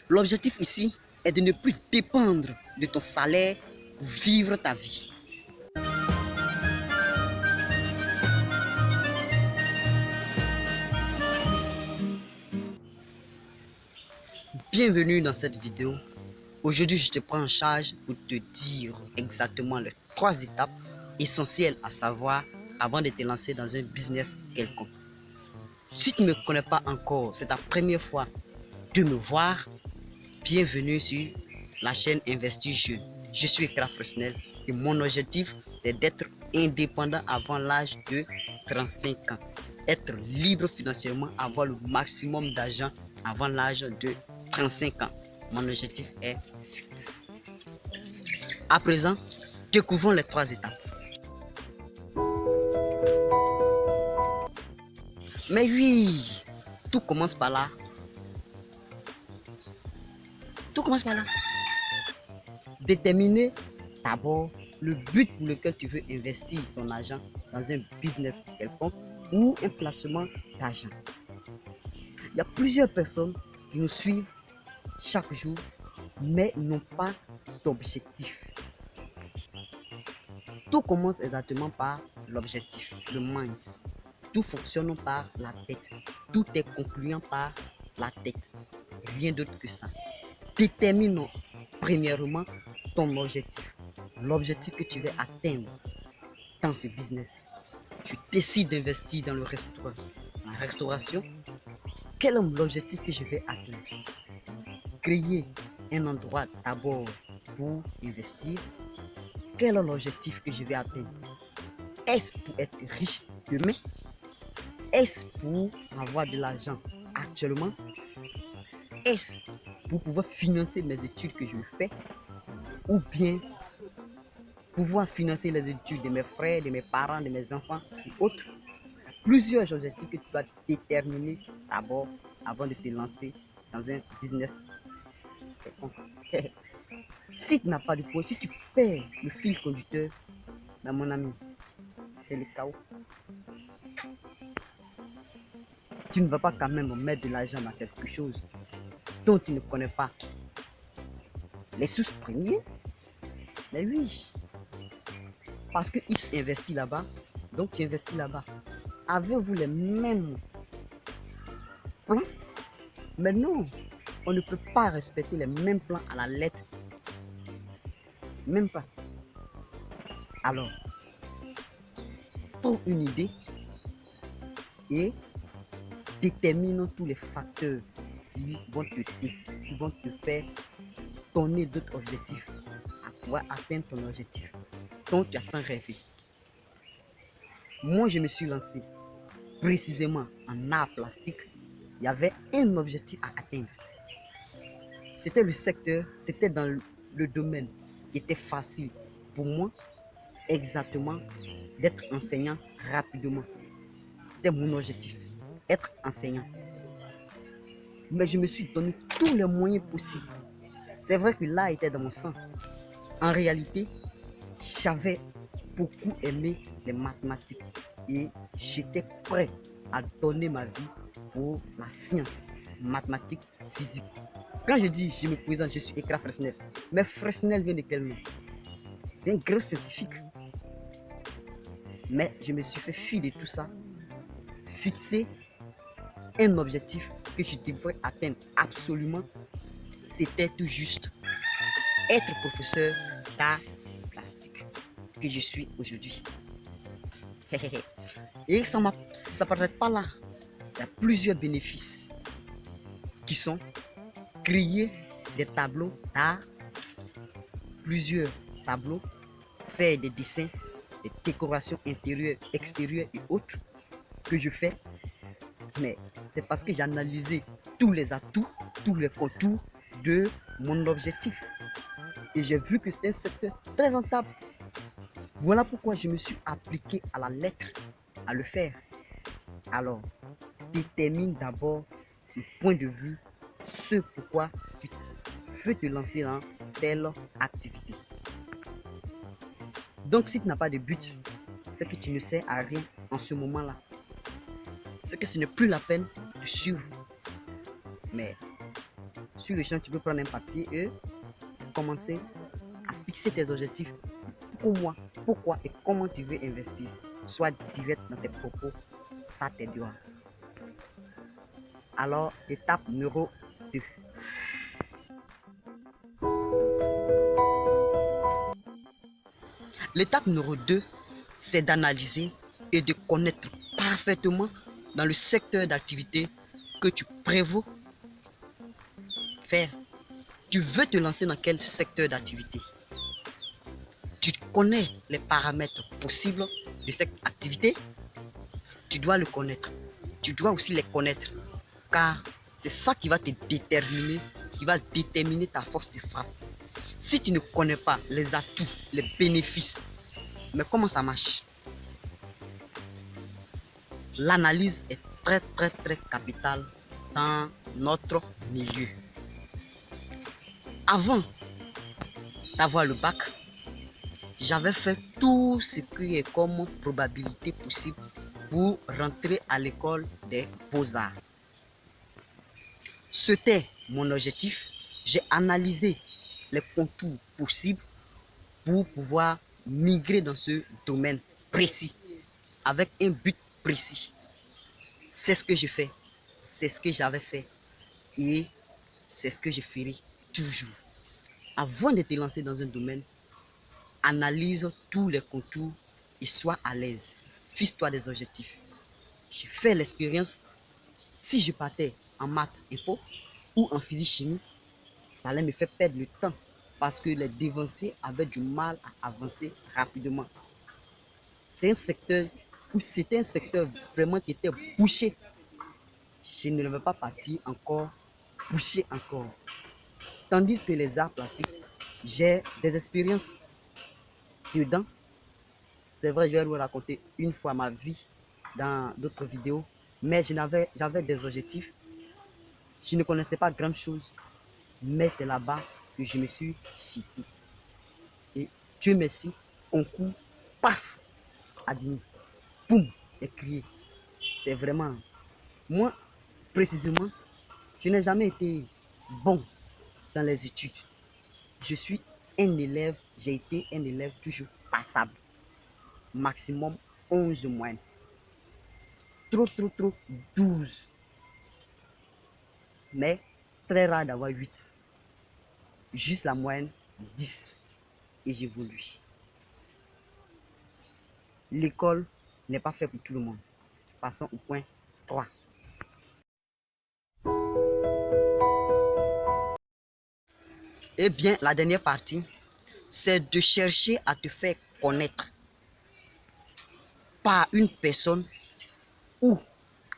L'objectif ici est de ne plus dépendre de ton salaire pour vivre ta vie. Bienvenue dans cette vidéo. Aujourd'hui, je te prends en charge pour te dire exactement les 3 étapes essentielles à savoir avant de te lancer dans un business quelconque. Si tu ne me connais pas encore, c'est ta première fois de me voir, bienvenue sur la chaîne Investir Jeune. Je suis Ekra Fresnel et mon objectif est d'être indépendant avant l'âge de 35 ans. Être libre financièrement, avoir le maximum d'argent avant l'âge de 35 ans. Mon objectif est fixe. À présent, découvrons les 3 étapes. Mais oui, tout commence par là. Tout commence par là. Déterminer d'abord le but pour lequel tu veux investir ton argent dans un business quelconque ou un placement d'argent. Il y a plusieurs personnes qui nous suivent chaque jour, mais n'ont pas d'objectif. Tout commence exactement par l'objectif, le mindset. Tout fonctionne par la tête. Tout est concluant par la tête. Rien d'autre que ça. Détermine premièrement ton objectif. L'objectif que tu veux atteindre dans ce business. Tu décides d'investir dans la restauration. Quel est l'objectif que je vais atteindre? Créer un endroit d'abord pour investir. Quel est l'objectif que je vais atteindre? Est-ce pour être riche demain? Est-ce pour avoir de l'argent actuellement? Est-ce pour pouvoir financer mes études que je fais? Ou bien pouvoir financer les études de mes frères, de mes parents, de mes enfants ou autres? Plusieurs objectifs que tu dois déterminer d'abord avant de te lancer dans un business. Si tu n'as pas de point, si tu perds le fil conducteur, ben mon ami, c'est le chaos. Tu ne vas pas quand même mettre de l'argent dans quelque chose dont tu ne connais pas les sources premières. Mais oui, parce qu'il s'investit là-bas, donc tu investis là-bas. Avez-vous les mêmes plans? Mais non, on ne peut pas respecter les mêmes plans à la lettre. Même pas. Alors, trouve une idée et détermine tous les facteurs qui vont te faire donner d'autres objectifs à pouvoir atteindre ton objectif dont tu as tant rêvé. Moi, je me suis lancé précisément en art plastique. Il y avait un objectif à atteindre. C'était le secteur, c'était dans le domaine qui était facile pour moi exactement d'être enseignant rapidement. C'était mon objectif, être enseignant. Mais je me suis donné tous les moyens possibles. C'est vrai que l'art était dans mon sang. En réalité, j'avais beaucoup aimé les mathématiques et j'étais prêt à donner ma vie pour la science, mathématiques, physique. Quand je dis je me présente, je suis Ekra Fresnel. Mais Fresnel vient de quel nom? C'est un gros scientifique. Mais je me suis fait fi de tout ça, fixer un objectif que je devrais atteindre absolument. C'était tout juste être professeur d'art plastique que je suis aujourd'hui. Et ça ne s'arrête pas là. Il y a plusieurs bénéfices qui sont créer des tableaux d'art, plusieurs tableaux, faire des dessins, des décorations intérieures, extérieures et autres que je fais. Mais c'est parce que j'ai analysé tous les atouts, tous les contours de mon objectif. Et j'ai vu que c'est un secteur très rentable. Voilà pourquoi je me suis appliqué à la lettre à le faire. Alors, détermine d'abord le point de vue, ce pourquoi tu veux te lancer dans telle activité. Donc, si tu n'as pas de but, c'est que tu ne sers à rien en ce moment-là. C'est que ce n'est plus la peine de suivre. Mais sur le champ, tu peux prendre un papier et commencer à fixer tes objectifs. Pour moi, pourquoi et comment tu veux investir. Sois direct dans tes propos, ça t'aidera. Alors, étape numéro 2. L'étape numéro 2, c'est d'analyser et de connaître parfaitement dans le secteur d'activité que tu prévois faire. Tu veux te lancer dans quel secteur d'activité? Tu connais les paramètres possibles de cette activité? Tu dois le connaître. Tu dois aussi les connaître, car c'est ça qui va te déterminer, qui va déterminer ta force de frappe. Si tu ne connais pas les atouts, les bénéfices, mais comment ça marche? L'analyse est très capitale dans notre milieu. Avant d'avoir le bac, j'avais fait tout ce qui est comme probabilité possible pour rentrer à l'école des beaux-arts. C'était mon objectif. J'ai analysé les contours possibles pour pouvoir migrer dans ce domaine précis, avec un but précis. C'est ce que je fais, c'est ce que j'avais fait et c'est ce que je ferai toujours. Avant de te lancer dans un domaine, analyse tous les contours et sois à l'aise. Fixe-toi des objectifs. J'ai fait l'expérience. Si je partais en maths info ou en physique chimie, ça allait me faire perdre le temps parce que les devanciers avaient du mal à avancer rapidement. C'est un secteur où c'était un secteur vraiment qui était bouché. Je ne vais pas partir encore, bouché encore. Tandis que les arts plastiques, j'ai des expériences dedans. C'est vrai, je vais vous raconter une fois ma vie dans d'autres vidéos, mais j'avais des objectifs. Je ne connaissais pas grand chose, mais c'est là-bas que je me suis chipé. Et Dieu merci, concours, paf, admis, boum, écrié. C'est vraiment, moi, précisément, je n'ai jamais été bon dans les études. Je suis un élève, j'ai été un élève toujours passable. Maximum 11 moyennes. Trop, 12. Mais très rare d'avoir 8. Juste la moyenne, 10. Et j'évolue. L'école n'est pas faite pour tout le monde. Passons au point 3. Eh bien, la dernière partie, c'est de chercher à te faire connaître par une personne ou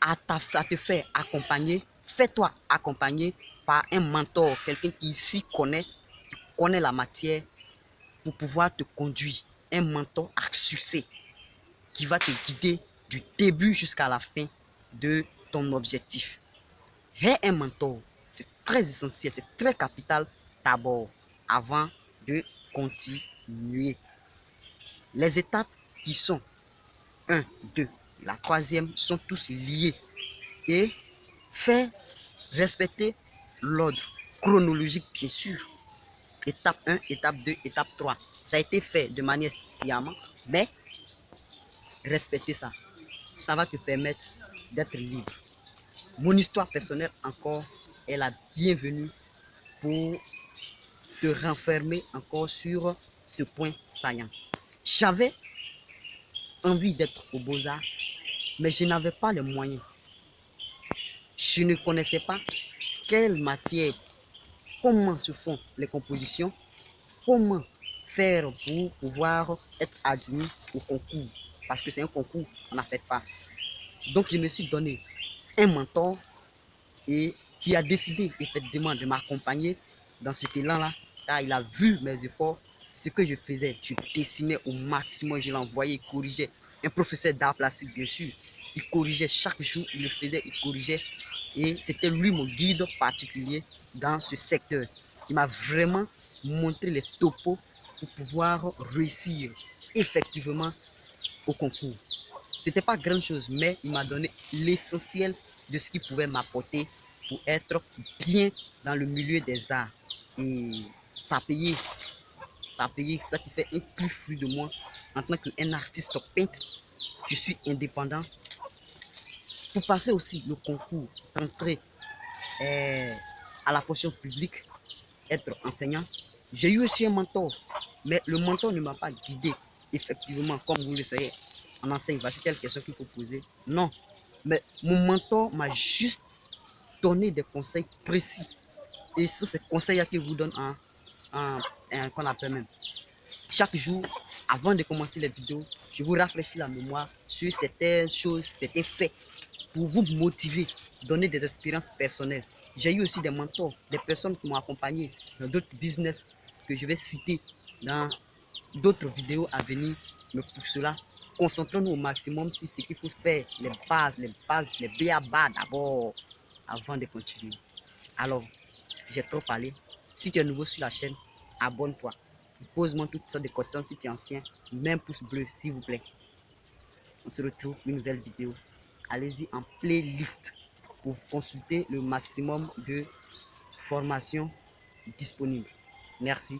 à te faire accompagner. Fais-toi accompagner par un mentor, quelqu'un qui s'y connaît, qui connaît la matière pour pouvoir te conduire. Un mentor à succès qui va te guider du début jusqu'à la fin de ton objectif. Aie un mentor, c'est très essentiel, c'est très capital d'abord avant de continuer. Les étapes qui sont 1, 2, la troisième sont tous liés et faire respecter l'ordre chronologique bien sûr. Étape 1, étape 2, étape 3. Ça a été fait de manière sciemment, mais respecter ça, ça va te permettre d'être libre. Mon histoire personnelle encore est la bienvenue pour te renfermer encore sur ce point saillant. J'avais envie d'être au Beaux-Arts, mais je n'avais pas les moyens. Je ne connaissais pas quelle matière, comment se font les compositions, comment faire pour pouvoir être admis au concours. Parce que c'est un concours, on n'a fait pas. Donc je me suis donné un mentor et qui a décidé effectivement de m'accompagner dans ce élan-là, car il a vu mes efforts, ce que je faisais. Je dessinais au maximum, je l'envoyais, il corrigeait. Un professeur d'art plastique, bien sûr, il corrigeait chaque jour, il le faisait, il corrigeait. Et c'était lui mon guide particulier dans ce secteur, qui m'a vraiment montré les topos pour pouvoir réussir effectivement au concours. C'était pas grand chose, mais il m'a donné l'essentiel de ce qu'il pouvait m'apporter pour être bien dans le milieu des arts. Et ça a payé. Ça a payé, ça qui fait un plus fluide de moi en tant qu'un artiste peintre. Je suis indépendant. Pour passer aussi le concours, entrer à la fonction publique, être enseignant, j'ai eu aussi un mentor. Mais le mentor ne m'a pas guidé, effectivement, comme vous le savez. En enseigne, voici telle question qu'il faut poser. Non. Mais mon mentor m'a juste donné des conseils précis. Et ce sont ces conseils-là que je vous donne qu'on appelle même. Chaque jour, avant de commencer les vidéos, je vous rafraîchis la mémoire sur certaines choses, certains faits, pour vous motiver, donner des expériences personnelles. J'ai eu aussi des mentors, des personnes qui m'ont accompagné dans d'autres business que je vais citer dans d'autres vidéos à venir. Mais pour cela, concentrons-nous au maximum sur ce qu'il faut faire, les bases, les b.a.-ba d'abord, avant de continuer. Alors, j'ai trop parlé. Si tu es nouveau sur la chaîne, abonne-toi. Pose-moi toutes sortes de questions si tu es ancien. Mets un pouce bleu, s'il vous plaît. On se retrouve pour une nouvelle vidéo. Allez-y en playlist pour consulter le maximum de formations disponibles. Merci.